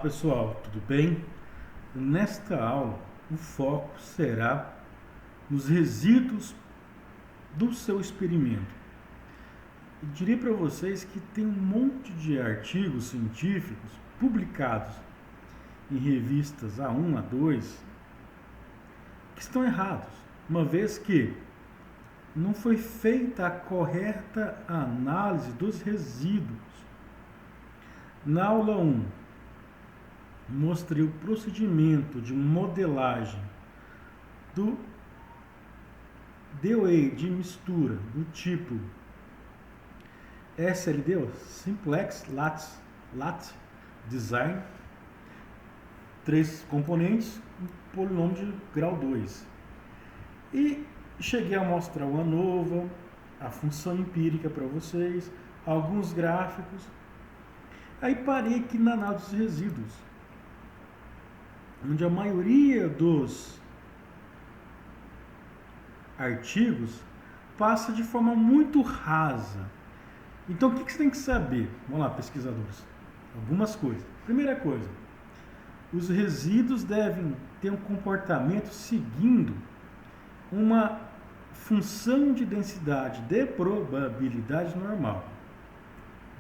pessoal, tudo bem? Nesta aula, o foco será nos resíduos do seu experimento. Eu diria para vocês que tem um monte de artigos científicos publicados em revistas A1, A2 que estão errados, uma vez que não foi feita a correta análise dos resíduos. Na aula 1, mostrei o procedimento de modelagem do DOE de mistura do tipo SLD, Simplex Lattice Design, 3 componentes, um polinômio de grau 2. E cheguei a mostrar o ANOVA, a função empírica para vocês, alguns gráficos. Aí parei aqui na análise dos resíduos, onde a maioria dos artigos passa de forma muito rasa. Então, o que você tem que saber? Vamos lá, pesquisadores. Algumas coisas. Primeira coisa, os resíduos devem ter um comportamento seguindo uma função de densidade de probabilidade normal.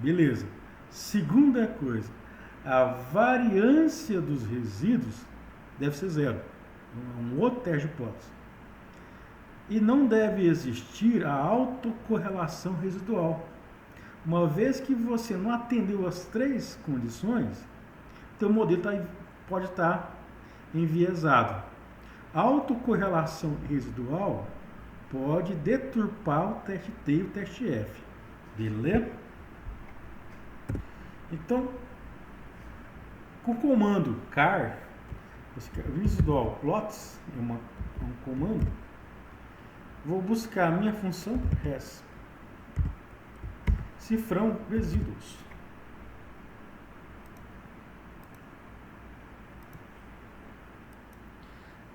Beleza. Segunda coisa, a variância dos resíduos deve ser zero. Um outro teste de hipótese. E não deve existir a autocorrelação residual. Uma vez que você não atendeu as 3 condições, teu modelo pode estar enviesado. A autocorrelação residual pode deturpar o teste T e o teste F. Beleza? Então, com o comando car, residual plots, é um comando, vou buscar a minha função res, cifrão resíduos.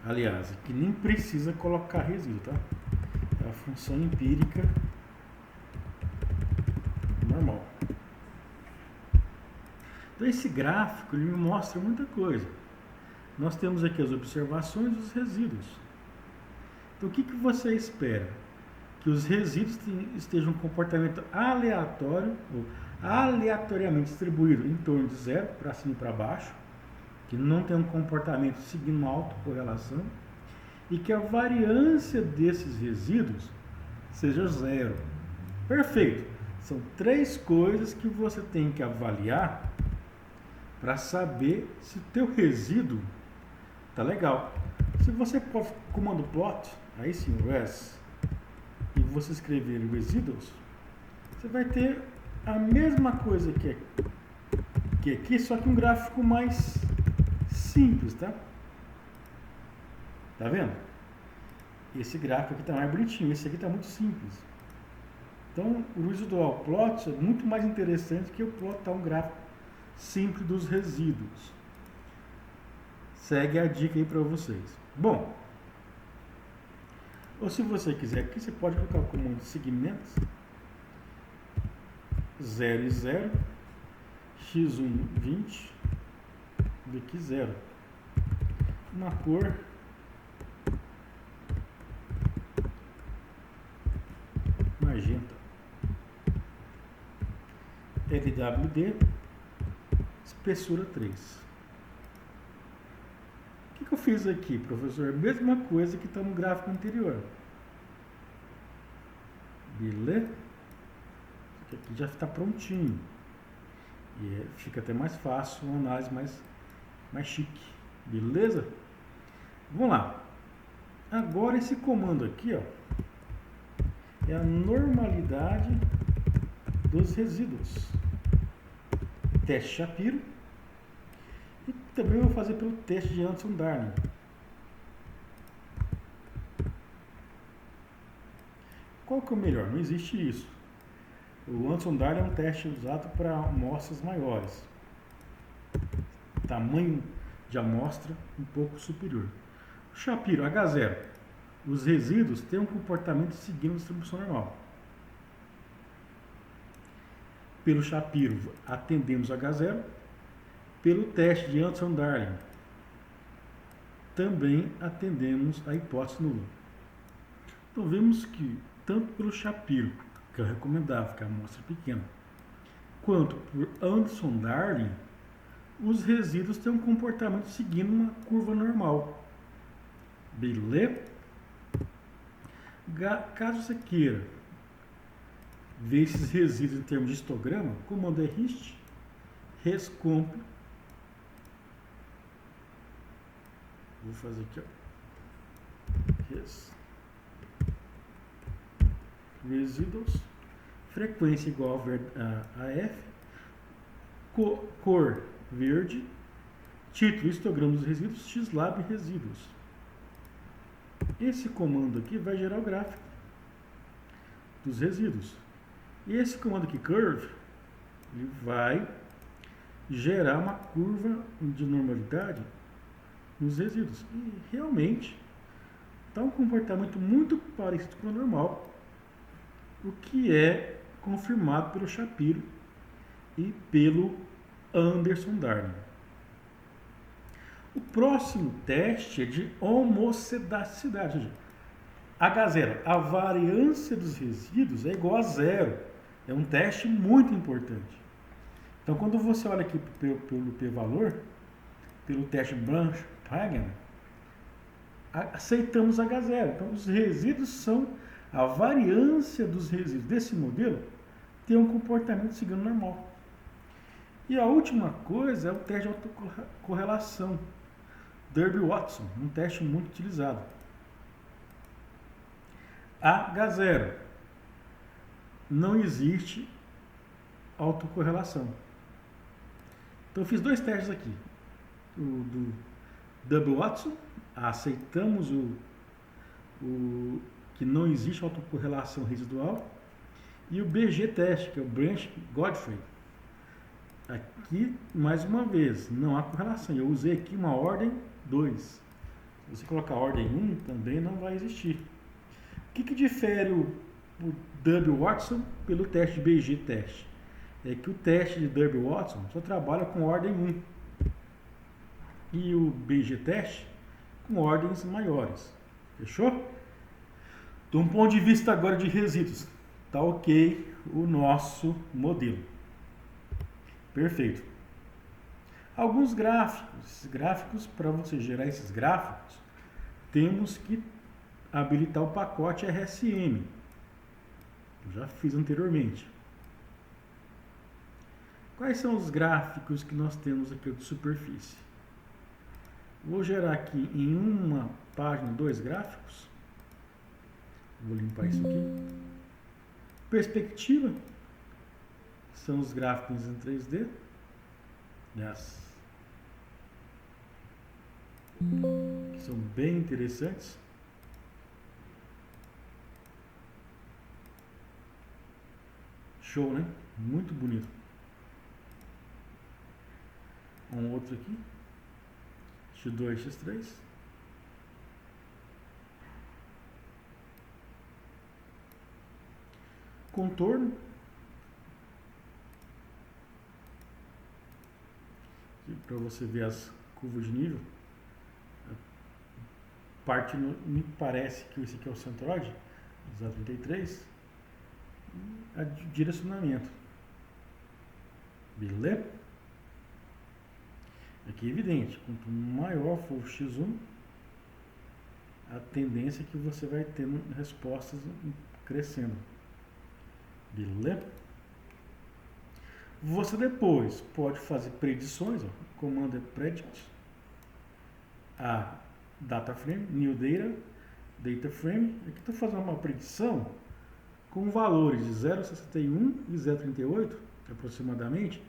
Aliás, aqui nem precisa colocar resíduo, tá? É a função empírica normal. Então, esse gráfico ele me mostra muita coisa. Nós temos aqui as observações dos resíduos. Então, o que você espera? Que os resíduos estejam em um comportamento aleatório ou aleatoriamente distribuído em torno de zero, para cima e para baixo, que não tem um comportamento seguindo uma autocorrelação, e que a variância desses resíduos seja zero. Perfeito! São 3 coisas que você tem que avaliar para saber se o teu resíduo tá legal. Se você pode comando plot, aí sim, res, e você escrever residuals, você vai ter a mesma coisa que aqui, só que um gráfico mais simples, tá? Tá vendo? Esse gráfico aqui tá mais bonitinho, esse aqui tá muito simples. Então, o residual plot é muito mais interessante que o plotar um gráfico simples dos resíduos. Segue a dica aí para vocês. Bom, ou se você quiser aqui, você pode colocar o comando segmentos 0 e 0, x1 20, daqui 0, na cor magenta, LWD, espessura 3. O que eu fiz aqui, professor? Mesma coisa que está no gráfico anterior. Beleza? Isso aqui já está prontinho. E fica até mais fácil, uma análise mais chique. Beleza? Vamos lá. Agora esse comando aqui, ó, é a normalidade dos resíduos. Teste Shapiro. E também vou fazer pelo teste de Anderson-Darling. Qual que é o melhor? Não existe isso. O Anderson-Darling é um teste usado para amostras maiores. Tamanho de amostra um pouco superior. O Shapiro, H0. Os resíduos têm um comportamento seguindo a distribuição normal. Pelo Shapiro, atendemos H0. pelo teste de Anderson-Darling, também atendemos a hipótese nula. Então vemos que tanto pelo Shapiro, que é o recomendável, que é a amostra pequena, quanto por Anderson-Darling, os resíduos têm um comportamento seguindo uma curva normal. Beleza? Caso você queira ver esses resíduos em termos de histograma, o comando é hist, rescomp. Vou fazer aqui, ó. Residuals, frequência igual a F, cor verde, título histograma dos resíduos, xlab resíduos. Esse comando aqui vai gerar o gráfico dos resíduos. E esse comando aqui, curve, ele vai gerar uma curva de normalidade nos resíduos. E realmente está um comportamento muito parecido com o normal, o que é confirmado pelo Shapiro e pelo Anderson-Darling. O próximo teste é de homocedacidade. H0, a variância dos resíduos é igual a zero. É um teste muito importante. Então, quando você olha aqui pelo p-valor, pelo teste Branch-Pagan, aceitamos H0. Então, os resíduos são a variância dos resíduos desse modelo tem um comportamento seguindo normal. E a última coisa é o teste de autocorrelação, Derby-Watson, um teste muito utilizado. H0, não existe autocorrelação. Então eu fiz dois testes aqui, o do Derby-Watson, aceitamos o que não existe autocorrelação residual, e o BG teste, que é o Branch-Godfrey. Aqui, mais uma vez, não há correlação. Eu usei aqui uma ordem 2. Se você colocar a ordem 1, também não vai existir. O que difere o Derby-Watson pelo teste BG teste? É que o teste de Derby-Watson só trabalha com ordem 1. E o BG teste com ordens maiores. Fechou? De um ponto de vista agora de resíduos, tá ok o nosso modelo. Perfeito. Alguns gráficos, para você gerar esses gráficos, temos que habilitar o pacote RSM. Eu já fiz anteriormente. Quais são os gráficos que nós temos aqui de superfície? Vou gerar aqui em uma página 2 gráficos. Vou limpar isso aqui. Perspectiva. São os gráficos em 3D. Yes. Que são bem interessantes. Show, né? Muito bonito. Um outro aqui. X2, X3. Contorno. Para você ver as curvas de nível. Parte me parece que esse aqui é o centroide, os A33. E direcionamento. Beleza? Aqui é evidente, quanto maior for o X1, a tendência é que você vai tendo respostas crescendo. Beleza? Você depois pode fazer predições, ó. O comando é predict, a data frame, new data frame. Aqui estou fazendo uma predição com valores de 0,61 e 0,38 aproximadamente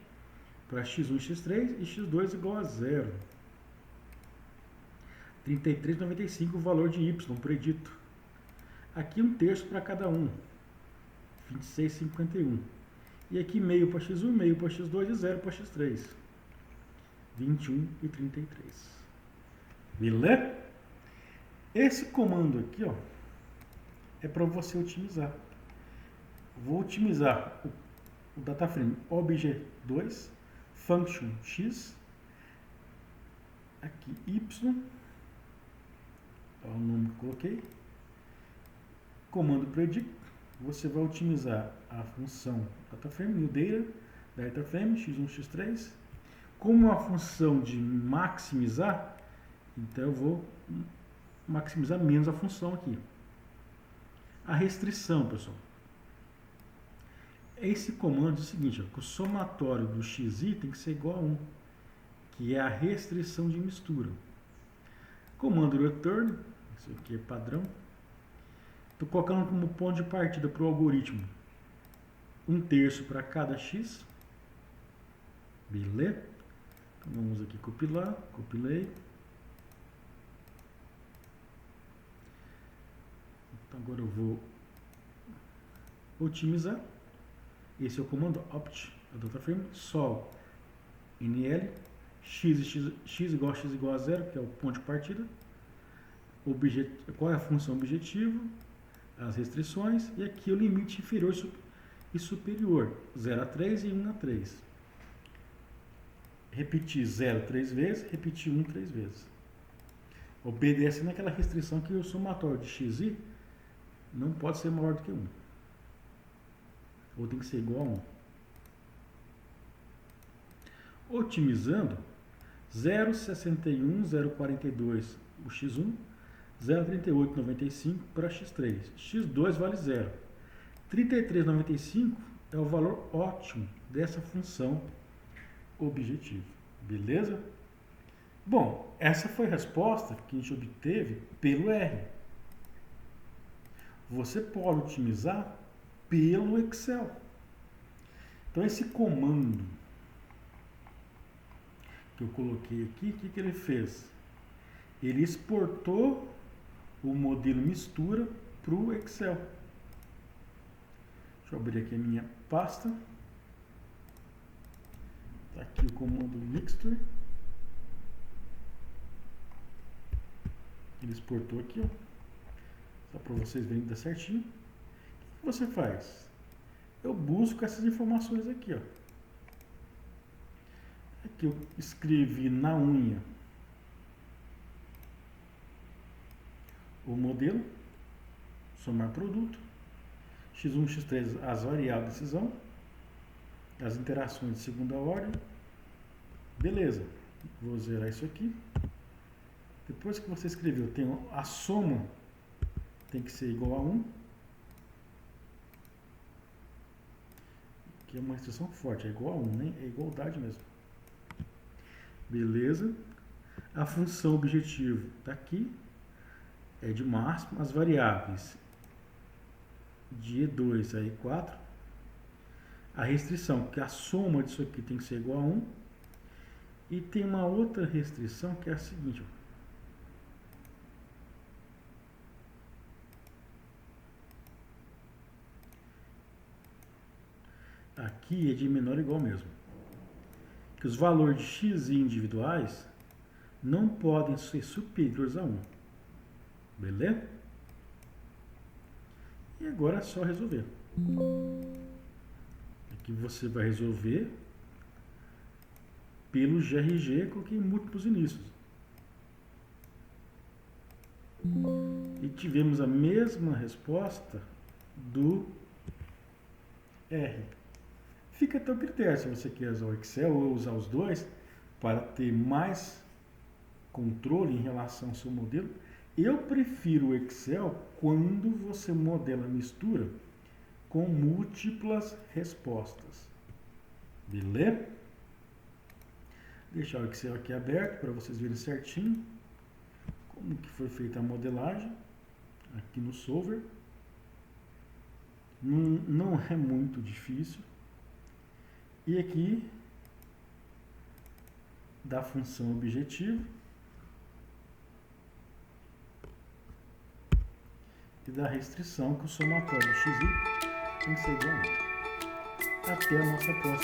para x1 x3 e x2 igual a 0. 33,95 o valor de y predito. Aqui 1/3 para cada um, 26,51. E aqui meio para x1, meio para x2 e 0 para x3. 21,33. Beleza? Esse comando aqui, ó, é para você otimizar. Vou otimizar o data frame obj2 function x aqui y, é o nome que eu coloquei, comando predict, você vai otimizar a função DataFrame, new data, DataFrame, x1, x3, como uma função de maximizar, então eu vou maximizar menos a função aqui. A restrição, pessoal. Esse comando é o seguinte, ó, que o somatório do xi tem que ser igual a 1, que é a restrição de mistura. Comando return, isso aqui é padrão. Estou colocando como ponto de partida para o algoritmo 1/3 para cada x. Beleza? Então vamos aqui compilar, compilei. Então agora eu vou otimizar. Esse é o comando opt, a DataFrame, sol nl, x igual a 0, que é o ponto de partida, qual é a função objetivo, as restrições, e aqui o limite inferior e superior, 0 a 3 e 1 a 3. Repetir 0 3 vezes, repetir 1 3 vezes. Obedecendo aquela restrição que o somatório de xi não pode ser maior do que 1. Ou tem que ser igual a 1. Otimizando, 0,61, 0,42 o x1, 0,3895 para x3. x2 vale 0. 33,95 é o valor ótimo dessa função objetivo. Beleza? Bom, essa foi a resposta que a gente obteve pelo R. Você pode otimizar pelo Excel. Então, esse comando que eu coloquei aqui, o que ele fez? Ele exportou o modelo mistura para o Excel. Deixa eu abrir aqui a minha pasta. Está aqui o comando mixture. Ele exportou aqui, ó. Só para vocês verem que dá certinho. O que você faz? Eu busco essas informações aqui, ó. Aqui eu escrevi na unha o modelo, somar produto, x1, x3, as variáveis de decisão, as interações de segunda ordem. Beleza, vou zerar isso aqui. Depois que você escreveu, tem a soma tem que ser igual a 1. Aqui é uma restrição forte, é igual a 1, né? É igualdade mesmo. Beleza. A função objetivo está aqui, é de máximo. As variáveis de E2 a E4. A restrição, que a soma disso aqui tem que ser igual a 1. E tem uma outra restrição que é a seguinte, ó. Aqui é de menor ou igual mesmo. Que os valores de x individuais não podem ser superiores a 1. Beleza? E agora é só resolver. Aqui você vai resolver pelo GRG, coloquei múltiplos inícios. E tivemos a mesma resposta do R. Fica a teu critério se você quer usar o Excel ou usar os dois para ter mais controle em relação ao seu modelo. Eu prefiro o Excel quando você modela a mistura com múltiplas respostas. Beleza? Deixar o Excel aqui aberto para vocês verem certinho como que foi feita a modelagem aqui no Solver. Não é muito difícil. E aqui, da função objetivo e da restrição que o somatório x tem que ser igual a 1. Até a nossa próxima.